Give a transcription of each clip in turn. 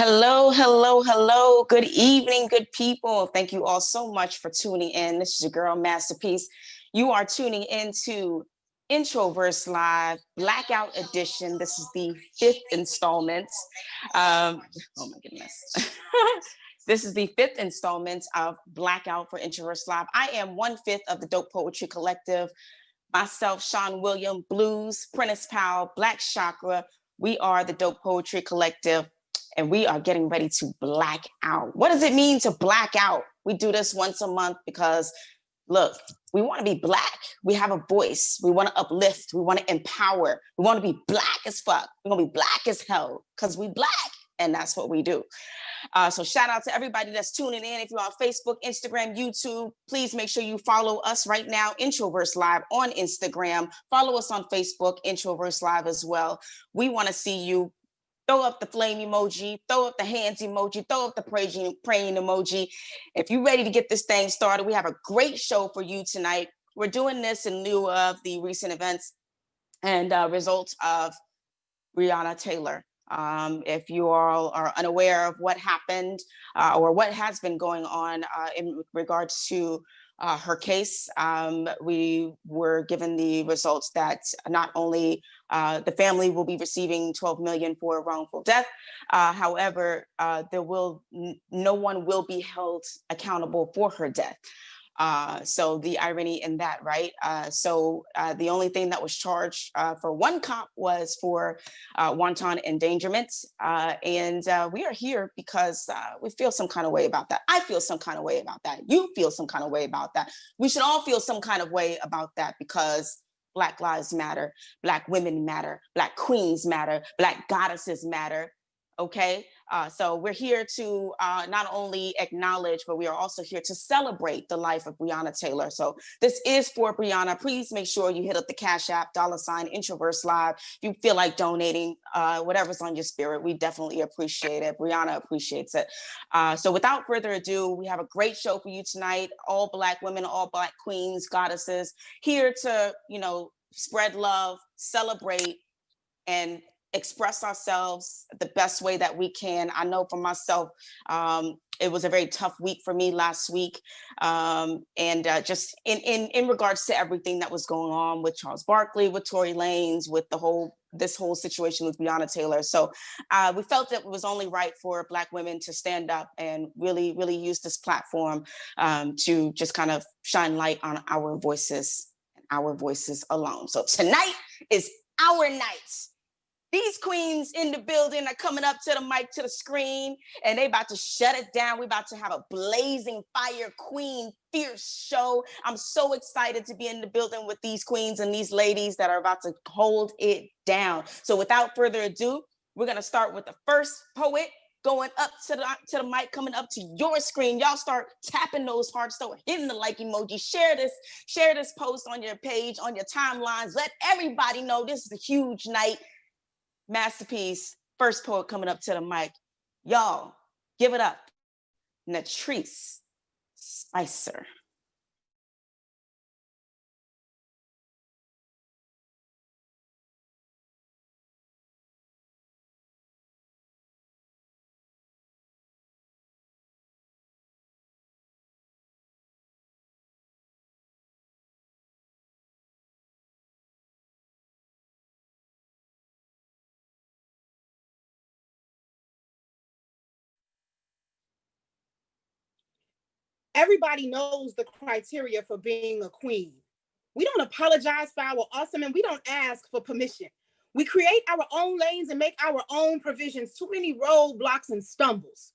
Hello, hello, hello. Good evening, good people. Thank you all so much for tuning in. This is your girl, Masterpiece. You are tuning into Introverse Live Blackout Edition. This is the fifth installment. Oh my goodness. This is the fifth installment of Blackout for Introverse Live. I am 1/5 of the Dope Poetry Collective. Myself, Sean William, Blues, Prentice Powell, Black Chakra. We are the Dope Poetry Collective, and we are getting ready to black out. What does it mean to black out? We do this once a month because, look, we want to be Black. We have a voice. We want to uplift. We want to empower. We want to be Black as fuck. We want to be Black as hell because we Black, and that's what we do. So shout out to everybody that's tuning in. If you're on Facebook, Instagram, YouTube, please make sure you follow us right now, Introverse Live on Instagram. Follow us on Facebook, Introverse Live as well. We want to see you. Throw up the flame emoji, throw up the hands emoji, throw up the praying emoji. If you're ready to get this thing started, we have a great show for you tonight. We're doing this in lieu of the recent events and results of Breonna Taylor. If you all are unaware of what happened or what has been going on in regards to her case, we were given the results that not only the family will be receiving 12 million for wrongful death, however, no one will be held accountable for her death. So the irony in that, right? The only thing that was charged for one cop was for wanton endangerment. And we are here because we feel some kind of way about that. I feel some kind of way about that. You feel some kind of way about that. We should all feel some kind of way about that because Black lives matter, Black women matter, Black queens matter, Black goddesses matter. Okay, so we're here to not only acknowledge, but we are also here to celebrate the life of Breonna Taylor. So this is for Breonna. Please make sure you hit up the Cash App, $ Introverse Live. If you feel like donating, whatever's on your spirit, we definitely appreciate it. Breonna appreciates it. So without further ado, we have a great show for you tonight. All Black women, all Black queens, goddesses, here to, spread love, celebrate, and express ourselves the best way that we can. I know for myself, it was a very tough week for me last week. And just in regards to everything that was going on with Charles Barkley, with Tory Lanez, with this whole situation with Breonna Taylor. So we felt that it was only right for Black women to stand up and really, really use this platform to just kind of shine light on our voices alone. So tonight is our night. These queens in the building are coming up to the mic, to the screen, and they about to shut it down. We're about to have a blazing fire queen fierce show. I'm so excited to be in the building with these queens and these ladies that are about to hold it down. So without further ado, we're going to start with the first poet going up to the mic, coming up to your screen. Y'all start tapping those hearts, start hitting the like emoji, share this post on your page, on your timelines. Let everybody know this is a huge night. Masterpiece, first poet coming up to the mic. Y'all, give it up. Natrice Spicer. Everybody knows the criteria for being a queen. We don't apologize for our awesome and we don't ask for permission. We create our own lanes and make our own provisions. Too many roadblocks and stumbles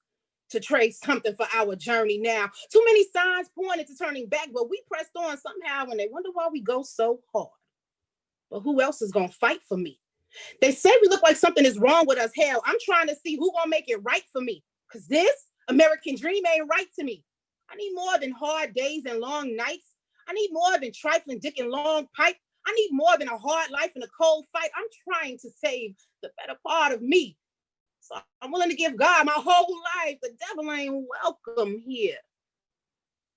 to trade something for our journey now. Too many signs pointed to turning back, but we pressed on somehow and they wonder why we go so hard. But who else is going to fight for me? They say we look like something is wrong with us. Hell, I'm trying to see who going to make it right for me. Because this American dream ain't right to me. I need more than hard days and long nights. I need more than trifling dick and long pipe. I need more than a hard life and a cold fight. I'm trying to save the better part of me. So I'm willing to give God my whole life. The devil ain't welcome here.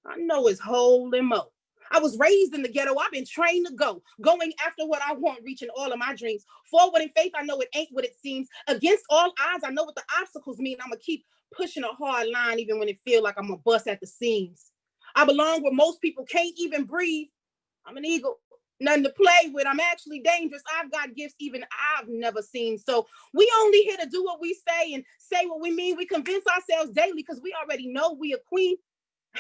I know it's holy mo. I was raised in the ghetto. I've been trained to go, going after what I want, reaching all of my dreams. Forward in faith, I know it ain't what it seems. Against all odds, I know what the obstacles mean. I'm going to keep pushing a hard line even when it feels like I'm going to bust at the seams. I belong where most people can't even breathe. I'm an eagle, nothing to play with. I'm actually dangerous. I've got gifts even I've never seen. So we only here to do what we say and say what we mean. We convince ourselves daily because we already know we a queen.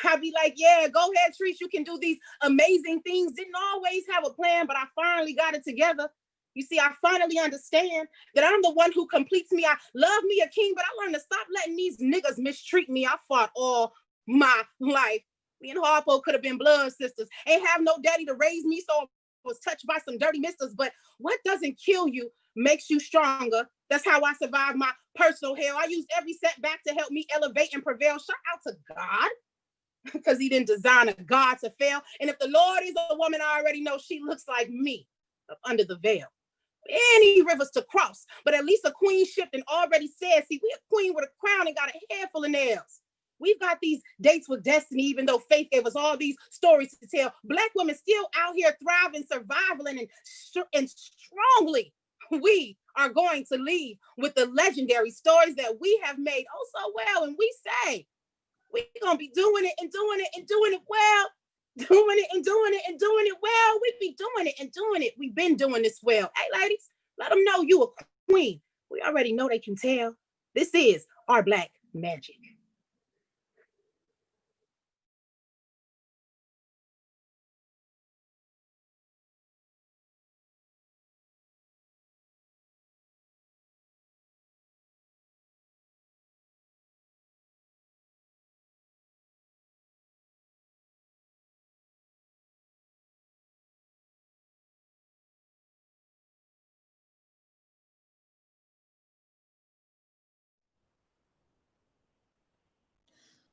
I'd be like, yeah, go ahead, Trees. You can do these amazing things. Didn't always have a plan, but I finally got it together. You see, I finally understand that I'm the one who completes me. I love me a king, but I learned to stop letting these niggas mistreat me. I fought all my life. Me and Harpo could have been blood sisters. Ain't have no daddy to raise me, so I was touched by some dirty misters. But what doesn't kill you makes you stronger. That's how I survived my personal hell. I used every setback to help me elevate and prevail. Shout out to God, because he didn't design a God to fail. And if the Lord is a woman, I already know she looks like me up under the veil. Any rivers to cross, but at least a queen shipped and already said, see, we a queen with a crown and got a head full of nails. We've got these dates with destiny, even though faith gave us all these stories to tell. Black women still out here thriving, surviving, and strongly. We are going to leave with the legendary stories that we have made oh so well. And we say, we're going to be doing it and doing it and doing it well. Doing it and doing it and doing it well. We be doing it and doing it. We've been doing this well. Hey, ladies, let them know you a queen. We already know they can tell. This is our Black magic.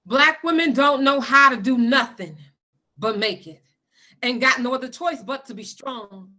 Black women don't know how to do nothing but make it. Ain't got no other choice but to be strong.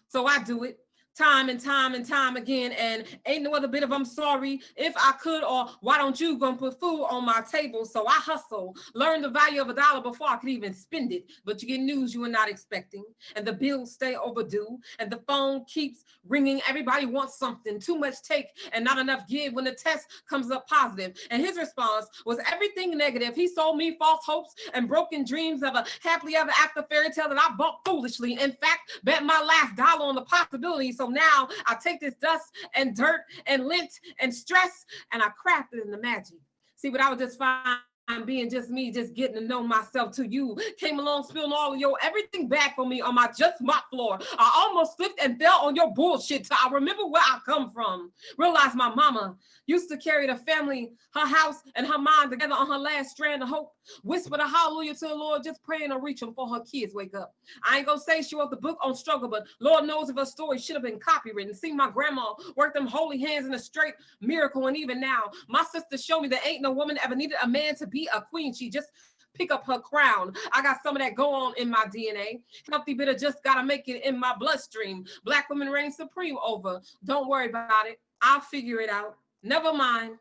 So I do it time and time and time again. And ain't no other bit of I'm sorry if I could, or why don't you gonna put food on my table? So I hustle, learn the value of a dollar before I could even spend it. But you get news you were not expecting, and the bills stay overdue, and the phone keeps ringing. Everybody wants something, too much take and not enough give when the test comes up positive. And his response was everything negative. He sold me false hopes and broken dreams of a happily ever after fairy tale that I bought foolishly. In fact, bet my last dollar on the possibility. So now I take this dust and dirt and lint and stress and I craft it in the magic. See, but I was just fine being just me, just getting to know myself till you came along, spilling all of your everything back for me on my just my floor. I almost slipped and fell on your bullshit till I remember where I come from. Realized my mama used to carry the family, her house, and her mind together on her last strand of hope. Whisper the hallelujah to the Lord, just praying or reaching for her kids wake up. I ain't gonna say she wrote the book on struggle, but Lord knows if her story should have been copywritten. See, my grandma worked them holy hands in a straight miracle, and even now, my sister showed me that ain't no woman ever needed a man to be a queen. She just pick up her crown. I got some of that go on in my DNA. Healthy bitter just gotta make it in my bloodstream. Black women reign supreme over. Don't worry about it. I'll figure it out. Never mind.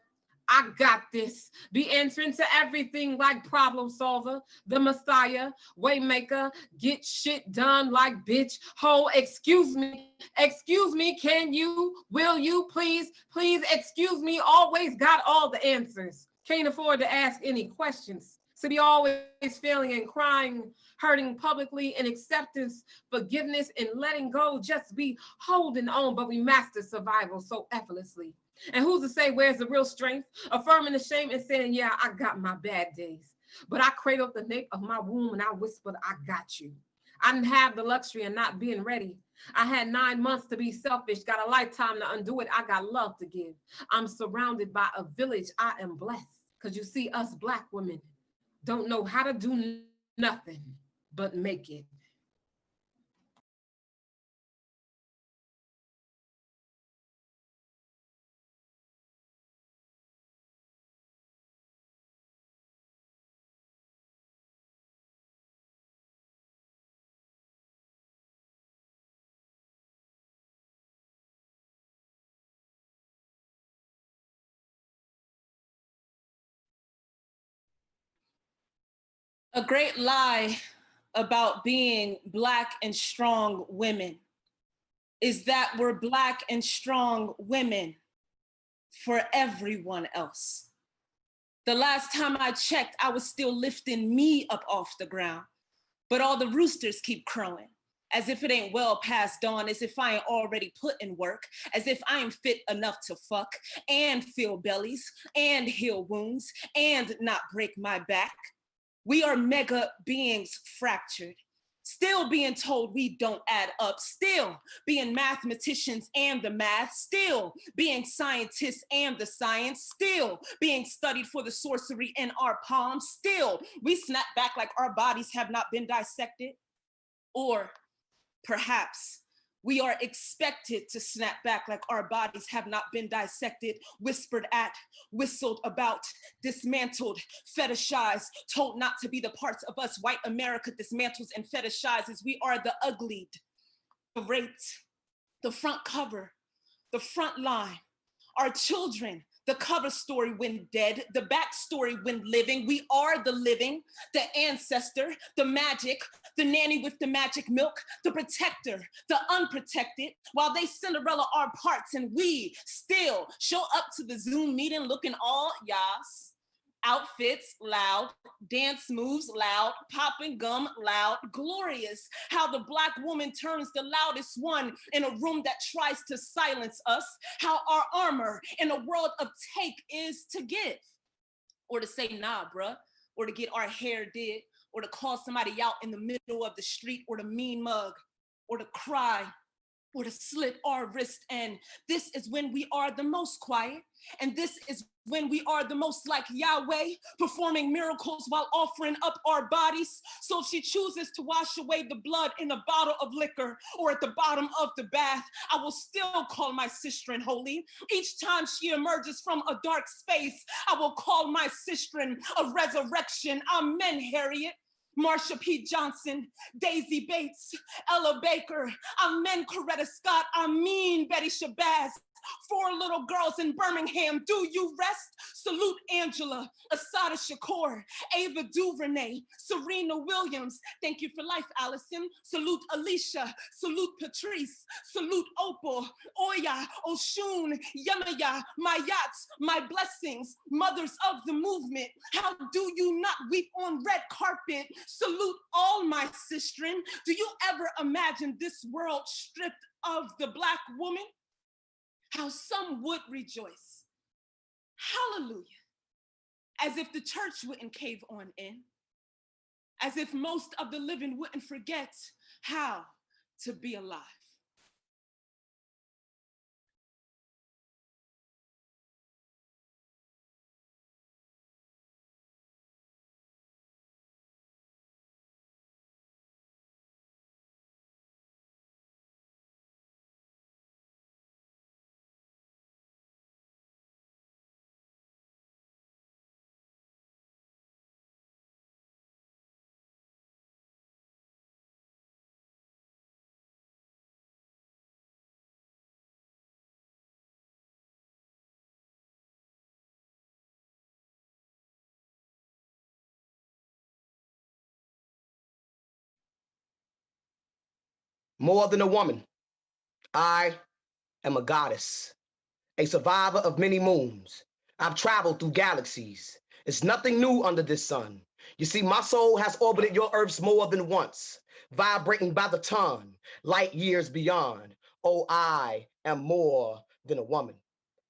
I got this. Be answering to everything like problem solver, the messiah, waymaker, get shit done like bitch. Ho, excuse me, can you, will you, please excuse me, always got all the answers. Can't afford to ask any questions. So be always failing and crying, hurting publicly, and acceptance, forgiveness, and letting go. Just be holding on, but we master survival so effortlessly. And who's to say where's the real strength? Affirming the shame and saying, yeah, I got my bad days. But I cradled the nape of my womb and I whispered, I got you. I didn't have the luxury of not being ready. I had 9 months to be selfish, got a lifetime to undo it. I got love to give. I'm surrounded by a village. I am blessed. Because you see, us Black women don't know how to do nothing but make it. A great lie about being Black and strong women is that we're Black and strong women for everyone else. The last time I checked, I was still lifting me up off the ground, but all the roosters keep crowing, as if it ain't well past dawn, as if I ain't already put in work, as if I ain't fit enough to fuck and fill bellies and heal wounds and not break my back. We are mega beings fractured, still being told we don't add up, still being mathematicians and the math, still being scientists and the science, still being studied for the sorcery in our palms, still we snap back like our bodies have not been dissected. Or perhaps we are expected to snap back like our bodies have not been dissected, whispered at, whistled about, dismantled, fetishized, told not to be the parts of us white America dismantles and fetishizes. We are the uglied, the raped, the front cover, the front line, our children, the cover story when dead, the backstory when living. We are the living, the ancestor, the magic, the nanny with the magic milk, the protector, the unprotected, while they Cinderella our parts and we still show up to the Zoom meeting looking all yas. Outfits loud, dance moves loud, popping gum loud, glorious. How the Black woman turns the loudest one in a room that tries to silence us. How our armor in a world of take is to give. Or to say, nah, bruh. Or to get our hair did. Or to call somebody out in the middle of the street. Or to mean mug. Or to cry. Or to slit our wrist. And this is when we are the most quiet. And this is when we are the most like Yahweh, performing miracles while offering up our bodies. So if she chooses to wash away the blood in a bottle of liquor or at the bottom of the bath, I will still call my sister holy. Each time she emerges from a dark space, I will call my sister a resurrection. Amen, Harriet. Marsha P. Johnson, Daisy Bates, Ella Baker, Amen, Coretta Scott, Betty Shabazz. 4 little girls in Birmingham, do you rest? Salute Angela, Asada Shakur, Ava DuVernay, Serena Williams. Thank you for life, Allison. Salute Alicia, salute Patrice, salute Opal, Oya, Oshun, Yemaya, my yachts, my blessings, mothers of the movement. How do you not weep on red carpet? Salute all my sistren. Do you ever imagine this world stripped of the Black woman? How some would rejoice, hallelujah, as if the church wouldn't cave on in, as if most of the living wouldn't forget how to be alive. More than a woman, I am a goddess, a survivor of many moons. I've traveled through galaxies. It's nothing new under this sun. You see, my soul has orbited your Earths more than once, vibrating by the ton, light years beyond. Oh, I am more than a woman.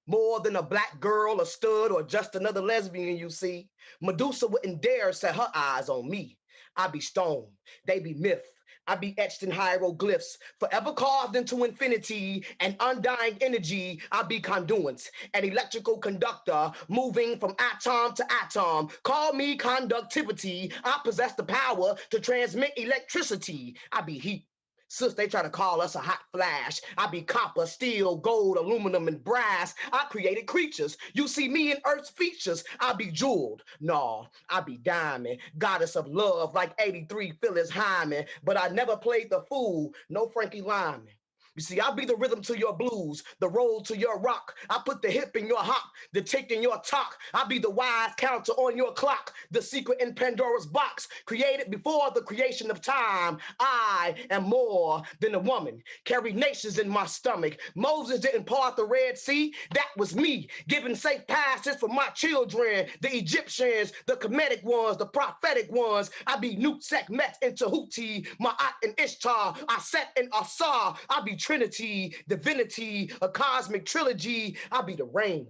More than a Black girl, a stud, or just another lesbian, you see. Medusa wouldn't dare set her eyes on me. I be stone, they be myth. I be etched in hieroglyphs, forever carved into infinity and undying energy. I be conduits, an electrical conductor, moving from atom to atom. Call me conductivity. I possess the power to transmit electricity. I be heat. Sis, they try to call us a hot flash. I be copper, steel, gold, aluminum, and brass. I created creatures. You see me in Earth's features. I be jeweled. No, I be diamond. Goddess of love like 83 Phyllis Hyman. But I never played the fool. No Frankie Lyman. You see, I'll be the rhythm to your blues, the roll to your rock. I put the hip in your hop, the tick in your talk. I'll be the wise counter on your clock, the secret in Pandora's box, created before the creation of time. I am more than a woman, carry nations in my stomach. Moses didn't part the Red Sea. That was me, giving safe passes for my children, the Egyptians, the Kemetic ones, the prophetic ones. I be Nut, Sekmet, and Tahuti, Ma'at and Ishtar, Aset and Asar. I be Trinity, divinity, a cosmic trilogy. I be the rain,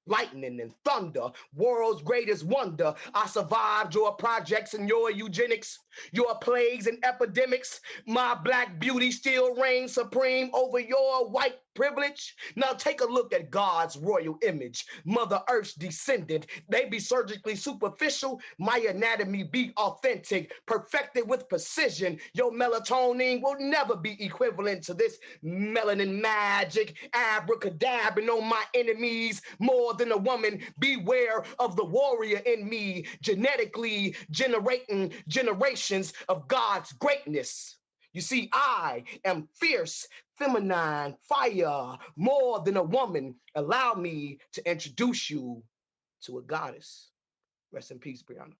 lightning and thunder, world's greatest wonder. I survived your projects and your eugenics, your plagues and epidemics. My black beauty still reigns supreme over your white privilege. Now take a look at God's royal image, Mother Earth's descendant. They be surgically superficial, my anatomy be authentic, perfected with precision. Your melatonin will never be equivalent to this melanin magic, abracadabra on my enemies. More than a woman, beware of the warrior in me, genetically generating generations of God's greatness. You see, I am fierce, feminine, fire, more than a woman. Allow me to introduce you to a goddess. Rest in peace, Breonna.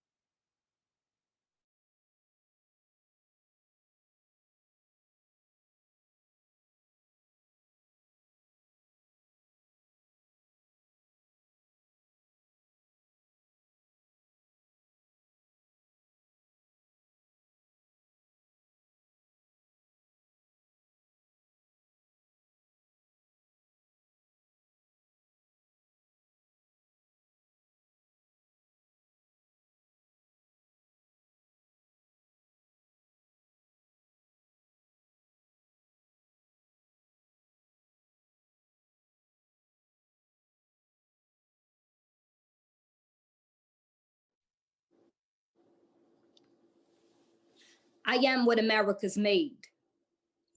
I am what America's made.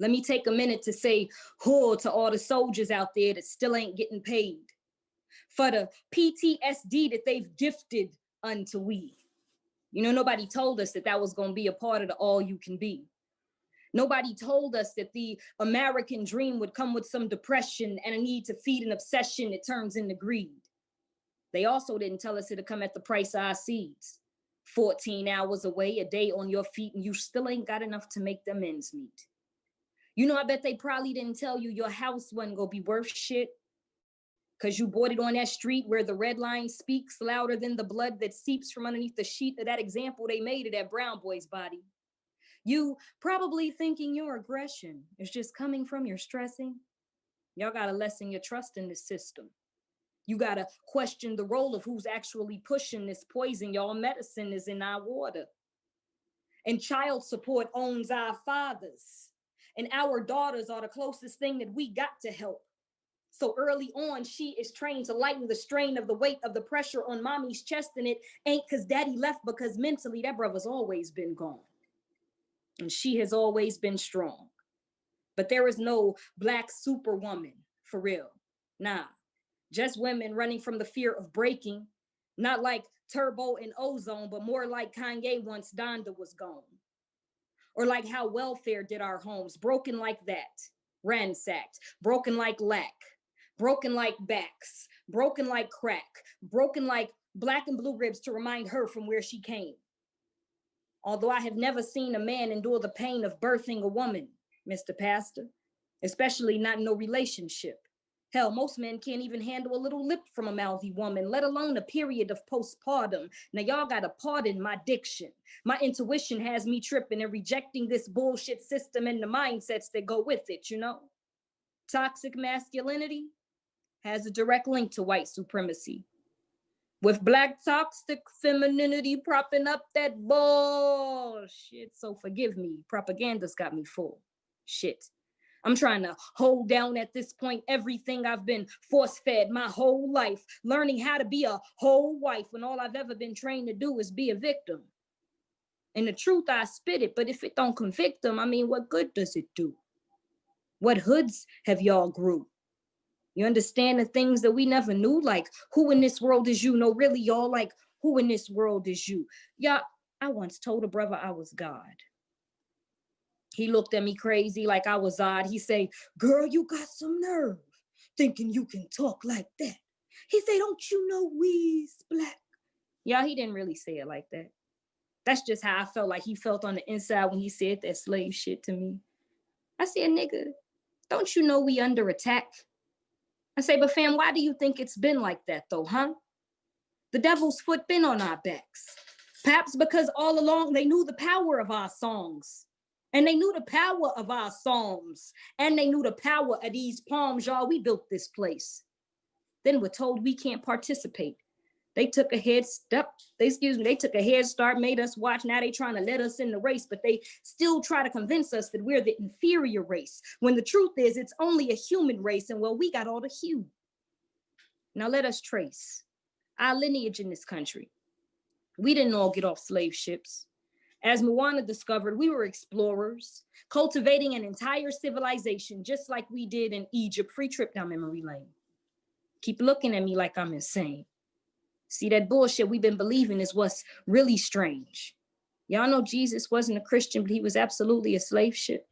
Let me take a minute to say whore to all the soldiers out there that still ain't getting paid for the PTSD that they've gifted unto we. You know, nobody told us that that was going to be a part of the all you can be. Nobody told us that the American dream would come with some depression and a need to feed an obsession that turns into greed. They also didn't tell us it'd come at the price of our seeds. 14 hours away, a day on your feet, and you still ain't got enough to make them ends meet. You know, I bet they probably didn't tell you your house wasn't gonna be worth shit because you bought it on that street where the red line speaks louder than the blood that seeps from underneath the sheet of that example they made of that brown boy's body. You probably thinking your aggression is just coming from your stressing. Y'all gotta lessen your trust in the system. You gotta question the role of who's actually pushing this poison. Y'all medicine is in our water. And child support owns our fathers. And our daughters are the closest thing that we got to help. So early on, she is trained to lighten the strain of the weight of the pressure on mommy's chest. And it ain't because daddy left, because mentally that brother's always been gone. And she has always been strong. But there is no black superwoman, for real. Nah, just women running from the fear of breaking. Not like Turbo and Ozone, but more like Kanye once Donda was gone. Or like how welfare did our homes, broken like that, ransacked, broken like lack, broken like backs, broken like crack, broken like black and blue ribs to remind her from where she came. Although I have never seen a man endure the pain of birthing a woman, Mr. Pastor, especially not in no relationship. Hell, most men can't even handle a little lip from a mouthy woman, let alone a period of postpartum. Now y'all gotta pardon my diction. My intuition has me tripping and rejecting this bullshit system and the mindsets that go with it, you know? Toxic masculinity has a direct link to white supremacy. With black toxic femininity propping up that bullshit. So forgive me, propaganda's got me full. Shit. I'm trying to hold down at this point everything I've been force-fed my whole life, learning how to be a whole wife when all I've ever been trained to do is be a victim. And the truth, I spit it, but if it don't convict them, I mean, what good does it do? What hoods have y'all grew? You understand the things that we never knew, like who in this world is you? No, really, y'all, like who in this world is you? Yeah, I once told a brother I was God. He looked at me crazy like I was odd. He say, girl, you got some nerve thinking you can talk like that. He say, don't you know we's black? Yeah, he didn't really say it like that. That's just how I felt like he felt on the inside when he said that slave shit to me. I said, nigga, don't you know we under attack? I say, but fam, why do you think it's been like that though, huh? The devil's foot been on our backs. Perhaps because all along they knew the power of our songs. And they knew the power of our psalms. And they knew the power of these palms, y'all. We built this place. Then we're told we can't participate. They took a head start, made us watch. Now they trying to let us in the race, but they still try to convince us that we're the inferior race. When the truth is, it's only a human race, and well, we got all the hue. Now let us trace our lineage in this country. We didn't all get off slave ships. As Moana discovered, we were explorers, cultivating an entire civilization, just like we did in Egypt. Free trip down memory lane. Keep looking at me like I'm insane. See, that bullshit we've been believing is what's really strange. Y'all know Jesus wasn't a Christian, but he was absolutely a slave ship.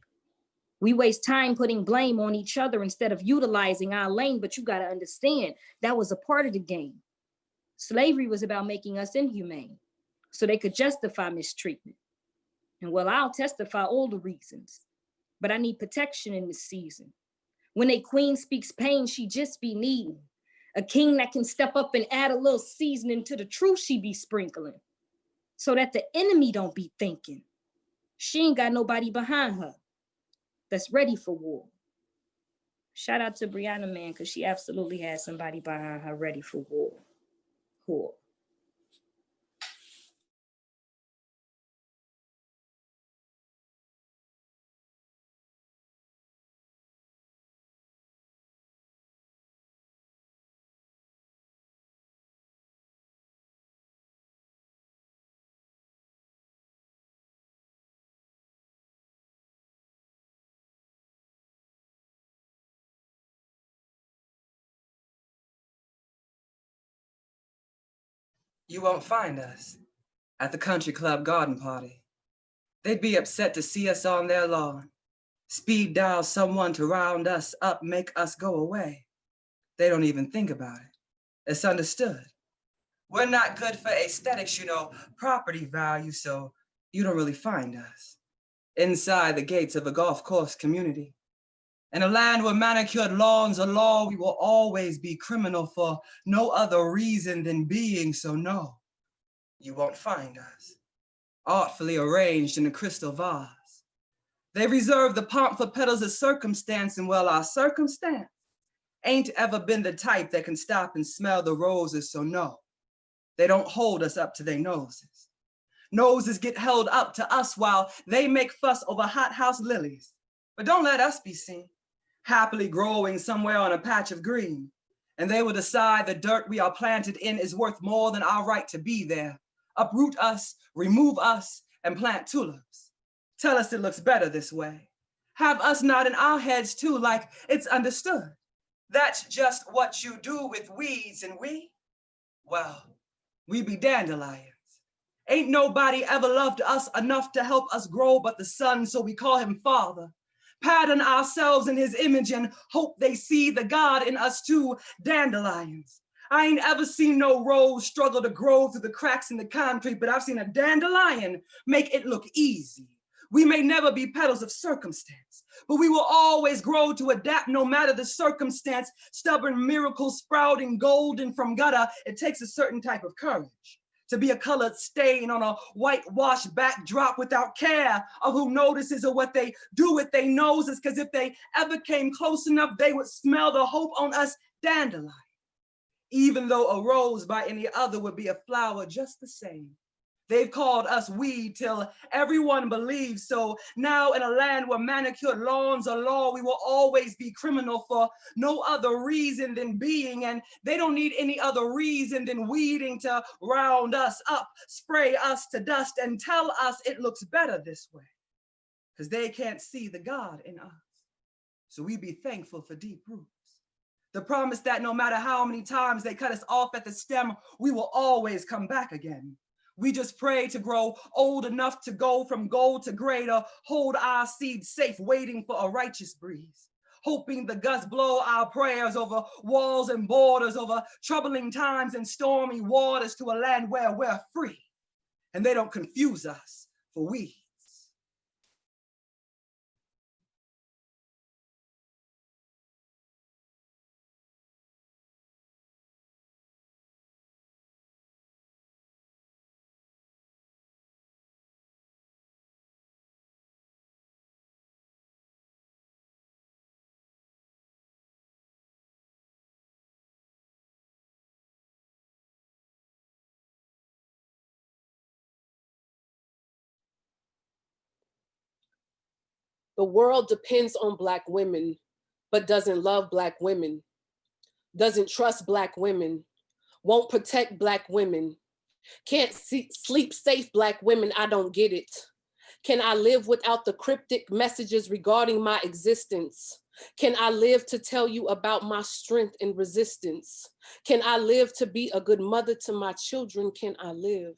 We waste time putting blame on each other instead of utilizing our lane, but you gotta understand, that was a part of the game. Slavery was about making us inhumane, so they could justify mistreatment. And well, I'll testify all the reasons, but I need protection in this season. When a queen speaks pain, she just be needing a king that can step up and add a little seasoning to the truth she be sprinkling, so that the enemy don't be thinking she ain't got nobody behind her that's ready for war. Shout out to Breonna, man, because she absolutely has somebody behind her ready for war. Whore. You won't find us at the country club garden party. They'd be upset to see us on their lawn. Speed dial someone to round us up, make us go away. They don't even think about it. It's understood. We're not good for aesthetics, you know, property value, so you don't really find us inside the gates of a golf course community. In a land where manicured lawns are law, we will always be criminal for no other reason than being, so no, you won't find us. Artfully arranged in a crystal vase. They reserve the pomp for petals of circumstance, and well, our circumstance ain't ever been the type that can stop and smell the roses, so no, they don't hold us up to their noses. Noses get held up to us while they make fuss over hothouse lilies. But don't let us be seen, happily growing somewhere on a patch of green, and they will decide the dirt we are planted in is worth more than our right to be there. Uproot us, remove us, and plant tulips. Tell us it looks better this way. Have us nod in our heads too, like it's understood. That's just what you do with weeds, and we, well, we be dandelions. Ain't nobody ever loved us enough to help us grow but the sun, so we call him Father. Pattern ourselves in his image and hope they see the God in us too, dandelions. I ain't ever seen no rose struggle to grow through the cracks in the concrete, but I've seen a dandelion make it look easy. We may never be petals of circumstance, but we will always grow to adapt no matter the circumstance. Stubborn miracles sprouting golden from gutter. It takes a certain type of courage to be a colored stain on a whitewashed backdrop without care of who notices or what they do with their noses, because if they ever came close enough, they would smell the hope on us dandelion. Even though a rose by any other would be a flower just the same. They've called us weed till everyone believes. So now in a land where manicured lawns are law, we will always be criminal for no other reason than being. And they don't need any other reason than weeding to round us up, spray us to dust, and tell us it looks better this way. Because they can't see the God in us. So we be thankful for deep roots. The promise that no matter how many times they cut us off at the stem, we will always come back again. We just pray to grow old enough to go from gold to gray, to hold our seed safe, waiting for a righteous breeze, hoping the gusts blow our prayers over walls and borders, over troubling times and stormy waters, to a land where we're free and they don't confuse us for weeds. The world depends on Black women, but doesn't love Black women, doesn't trust Black women, won't protect Black women, can't sleep safe Black women. I don't get it. Can I live without the cryptic messages regarding my existence? Can I live to tell you about my strength and resistance? Can I live to be a good mother to my children? Can I live?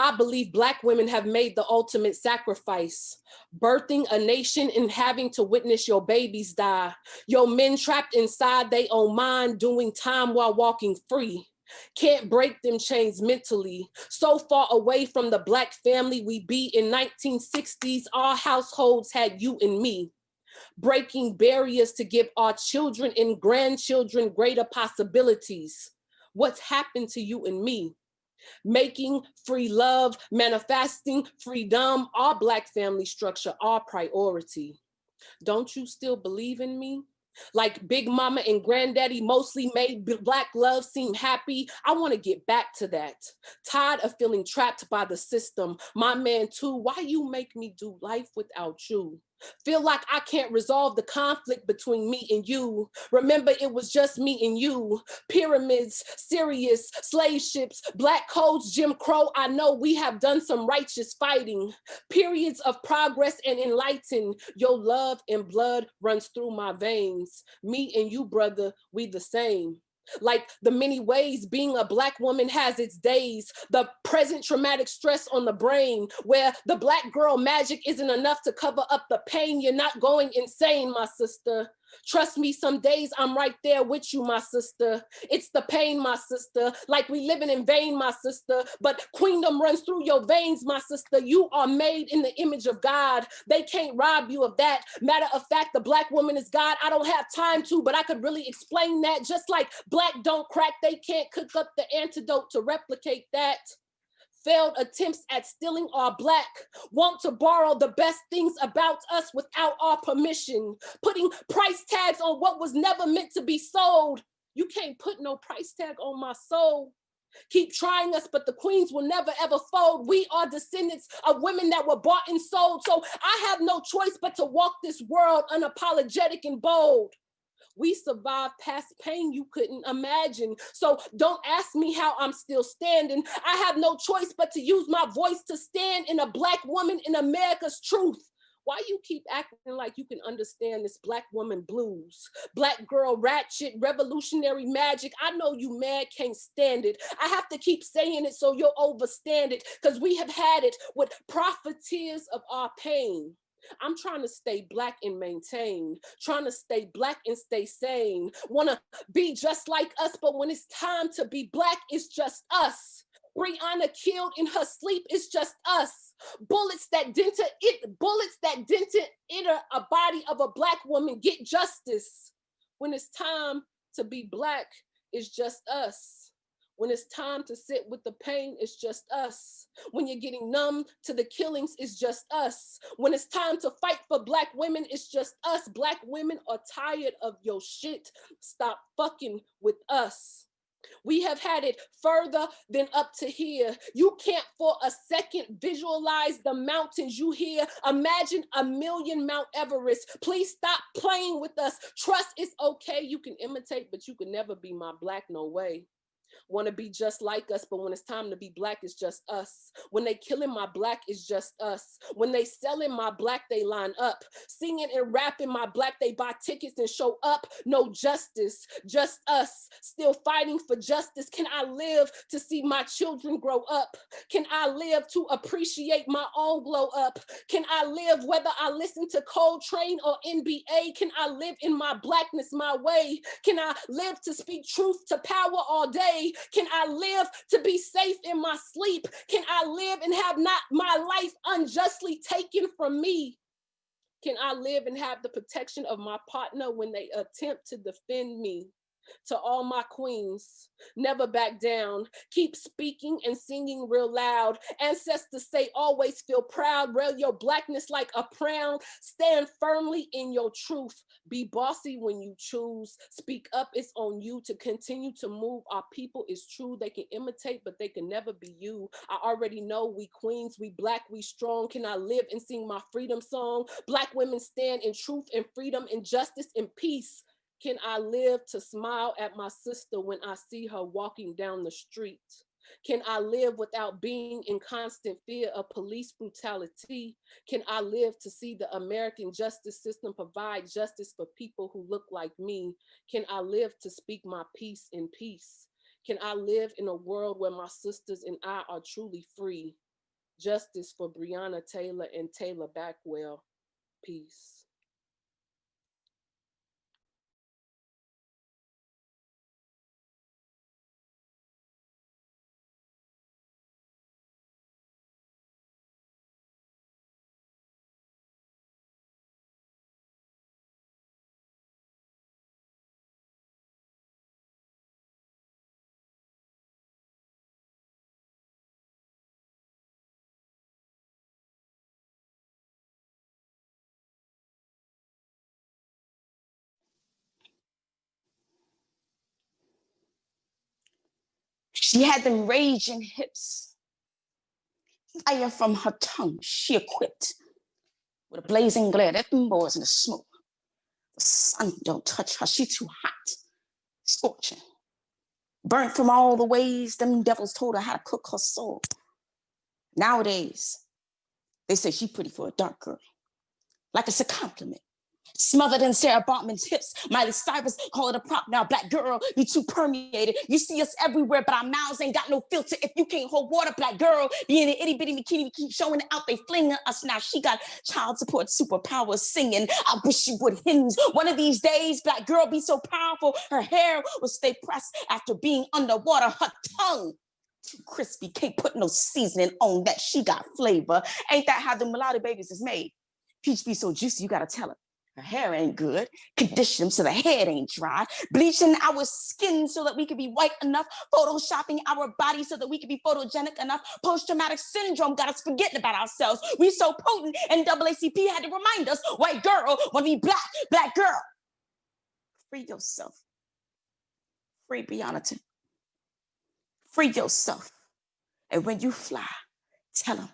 I believe Black women have made the ultimate sacrifice, birthing a nation and having to witness your babies die, your men trapped inside their own mind, doing time while walking free. Can't break them chains mentally. So far away from the Black family we be. In 1960s, our households had you and me, breaking barriers to give our children and grandchildren greater possibilities. What's happened to you and me? Making free love, manifesting freedom, our Black family structure, our priority. Don't you still believe in me? Like Big Mama and Granddaddy mostly made Black love seem happy. I want to get back to that. Tired of feeling trapped by the system. My man too, why you make me do life without you? Feel like I can't resolve the conflict between me and you. Remember, it was just me and you. Pyramids, Sirius, slave ships, Black codes, Jim Crow. I know we have done some righteous fighting. Periods of progress and enlighten. Your love and blood runs through my veins. Me and you, brother, we the same. Like the many ways being a Black woman has its days, the present traumatic stress on the brain, where the Black girl magic isn't enough to cover up the pain. You're not going insane, my sister. Trust me, some days I'm right there with you, my sister. It's the pain, my sister, like we living in vain, my sister, but queendom runs through your veins, my sister. You are made in the image of God. They can't rob you of that. Matter of fact, the Black woman is God. I don't have time to, but I could really explain that. Just like Black don't crack, they can't cook up the antidote to replicate that. Failed attempts at stealing our Black, want to borrow the best things about us without our permission, putting price tags on what was never meant to be sold. You can't put no price tag on my soul. Keep trying us, but the queens will never ever fold. We are descendants of women that were bought and sold. So I have no choice but to walk this world unapologetic and bold. We survived past pain you couldn't imagine. So don't ask me how I'm still standing. I have no choice but to use my voice to stand in a Black woman in America's truth. Why you keep acting like you can understand this Black woman blues? Black girl ratchet, revolutionary magic. I know you mad, can't stand it. I have to keep saying it so you'll overstand it, because we have had it with profiteers of our pain. I'm trying to stay Black and maintain, trying to stay Black and stay sane. Wanna be just like us, but when it's time to be Black, it's just us. Breonna killed in her sleep, it's just us. Bullets that dented a body of a Black woman get justice. When it's time to be Black, it's just us. When it's time to sit with the pain, it's just us. When you're getting numb to the killings, it's just us. When it's time to fight for Black women, it's just us. Black women are tired of your shit. Stop fucking with us. We have had it further than up to here. You can't for a second visualize the mountains you hear. Imagine a million Mount Everest. Please stop playing with us. Trust it's okay. You can imitate, but you can never be my Black, no way. Want to be just like us, but when it's time to be black, it's just us. When they killing my black, it's just us. When they selling my black, they line up. Singing and rapping my black, they buy tickets and show up. No justice, just us. Still fighting for justice. Can I live to see my children grow up? Can I live to appreciate my own glow up? Can I live whether I listen to Coltrane or NBA? Can I live in my blackness my way? Can I live to speak truth to power all day? Can I live to be safe in my sleep? Can I live and have not my life unjustly taken from me? Can I live and have the protection of my partner when they attempt to defend me? To all my queens, never back down. Keep speaking and singing real loud. Ancestors say always feel proud. Rail your blackness like a crown. Stand firmly in your truth. Be bossy when you choose. Speak up, it's on you to continue to move. Our people is true. They can imitate, but they can never be you. I already know we queens, we black, we strong. Can I live and sing my freedom song? Black women stand in truth and freedom and justice and peace. Can I live to smile at my sister when I see her walking down the street? Can I live without being in constant fear of police brutality? Can I live to see the American justice system provide justice for people who look like me? Can I live to speak my piece in peace? Can I live in a world where my sisters and I are truly free? Justice for Breonna Taylor and Taylor Backwell. Peace. She had them raging hips, fire from her tongue, she equipped with a blazing glare. That them boys in the smoke. The sun don't touch her, she too hot, scorching. Burnt from all the ways them devils told her how to cook her soul. Nowadays, they say she pretty for a dark girl, like it's a compliment. Smothered in Sarah Bartman's hips. Miley Cyrus call it a prop now. Black girl, you too permeated. You see us everywhere, but our mouths ain't got no filter. If you can't hold water, black girl, be in an itty bitty bikini, we keep showing it out. They flinging us now. She got child support superpowers singing. I wish you would hymns. One of these days, black girl be so powerful. Her hair will stay pressed after being underwater. Her tongue too crispy, can't put no seasoning on that. She got flavor. Ain't that how the mulatto babies is made? Peach be so juicy, you gotta tell her. Her hair ain't good. Condition them so the head ain't dry. Bleaching our skin so that we can be white enough. Photoshopping our bodies so that we can be photogenic enough. Post-traumatic syndrome got us forgetting about ourselves. We so potent, and NAACP had to remind us, white girl, wanna be black, black girl. Free yourself. Free Breonna Taylor. Free yourself. And when you fly, tell them,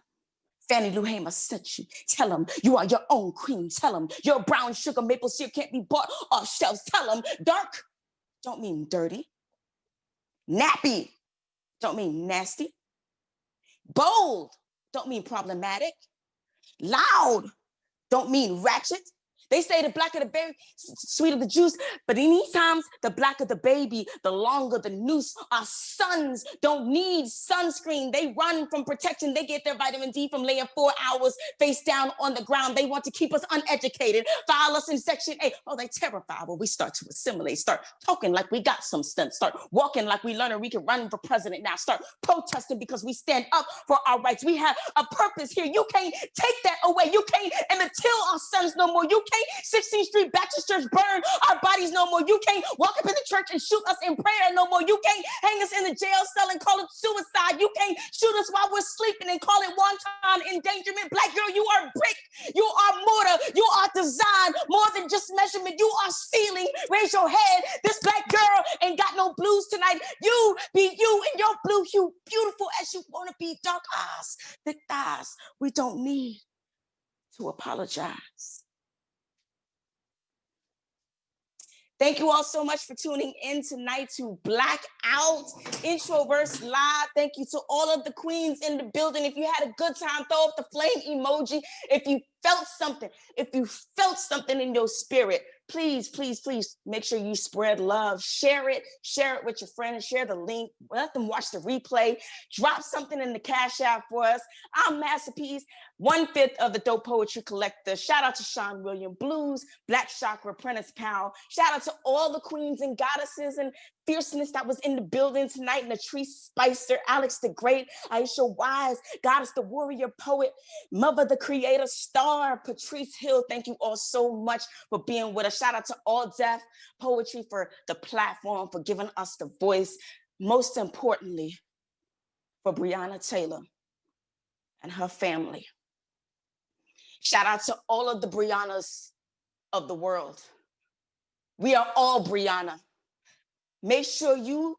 Fannie Lou Hamer sent you. Tell them you are your own queen. Tell them your brown sugar maple syrup can't be bought off shelves. Tell them dark don't mean dirty. Nappy don't mean nasty. Bold don't mean problematic. Loud don't mean ratchet. They say the blacker the berry, sweeter the juice, but in these times, the blacker the baby, the longer the noose. Our sons don't need sunscreen. They run from protection. They get their vitamin D from laying 4 hours face down on the ground. They want to keep us uneducated, file us in Section 8. Oh, they terrified when we start to assimilate, start talking like we got some sense, start walking like we learned we can run for president now, start protesting because we stand up for our rights. We have a purpose here. You can't take that away. You can't kill our sons no more. You can't 16th Street Baptist Church burn our bodies no more. You can't walk up in the church and shoot us in prayer no more. You can't hang us in the jail cell and call it suicide. You can't shoot us while we're sleeping and call it wanton endangerment. Black girl, you are brick. You are mortar. You are design. More than just measurement. You are ceiling. Raise your head. This black girl ain't got no blues tonight. You be you in your blue hue. Beautiful as you want to be. Dark eyes, thick thighs. We don't need to apologize. Thank you all so much for tuning in tonight to Blackout Introverse Live. Thank you to all of the queens in the building. If you had a good time, throw up the flame emoji. If you felt something in your spirit, please, please, please make sure you spread love. Share it with your friends, share the link, let them watch the replay. Drop something in the Cash App for us. I'm Masterpiece, 1/5 of the Dope Poetry Collector. Shout out to Sean William Blues, Black Chakra, Apprentice Pal. Shout out to all the queens and goddesses and fierceness that was in the building tonight. Latrice Spicer, Alex the Great, Aisha Wise, Goddess the Warrior Poet, Mother the Creator Star, Patrice Hill. Thank you all so much for being with us. Shout out to All Deaf Poetry for the platform, for giving us the voice. Most importantly, for Breonna Taylor and her family. Shout out to all of the Breonnas of the world. We are all Breonna. Make sure you,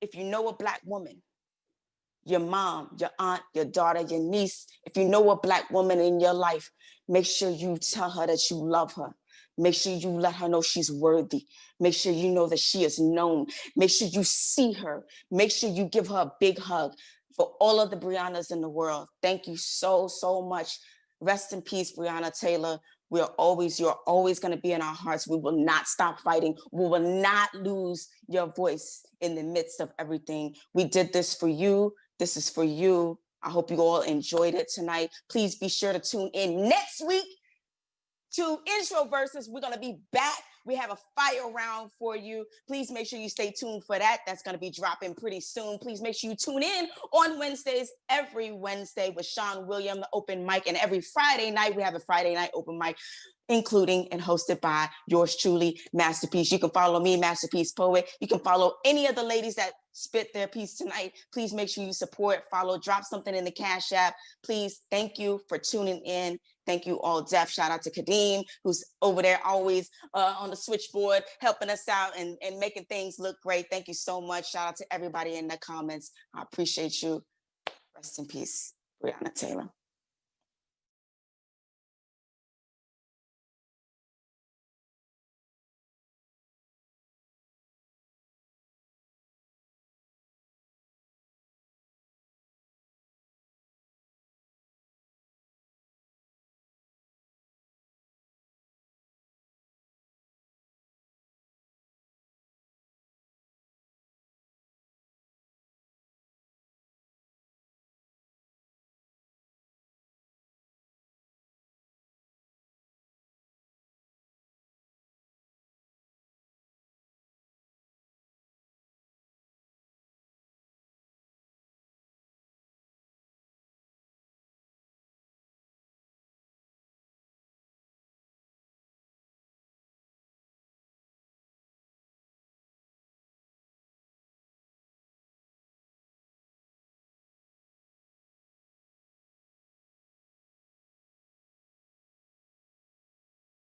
if you know a Black woman, your mom, your aunt, your daughter, your niece, if you know a Black woman in your life, make sure you tell her that you love her. Make sure you let her know she's worthy. Make sure you know that she is known. Make sure you see her. Make sure you give her a big hug. For all of the Breonnas in the world, thank you so, so much. Rest in peace, Breonna Taylor. You're always going to be in our hearts. We will not stop fighting. We will not lose your voice in the midst of everything. We did this for you. This is for you. I hope you all enjoyed it tonight. Please be sure to tune in next week to Intro Verses. We're going to be back. We have a fire round for you. Please make sure you stay tuned for that. That's going to be dropping pretty soon. Please make sure you tune in on Wednesdays, every Wednesday with Sean William, the open mic. And every Friday night, we have a Friday night open mic, including and hosted by yours truly, Masterpiece. You can follow me, Masterpiece Poet. You can follow any of the ladies that spit their piece tonight. Please make sure you support, follow, drop something in the Cash App. Please, thank you for tuning in. Thank you, All Deaf. Shout out to Kadeem, who's over there always on the switchboard, helping us out and making things look great. Thank you so much. Shout out to everybody in the comments. I appreciate you. Rest in peace, Breonna Taylor.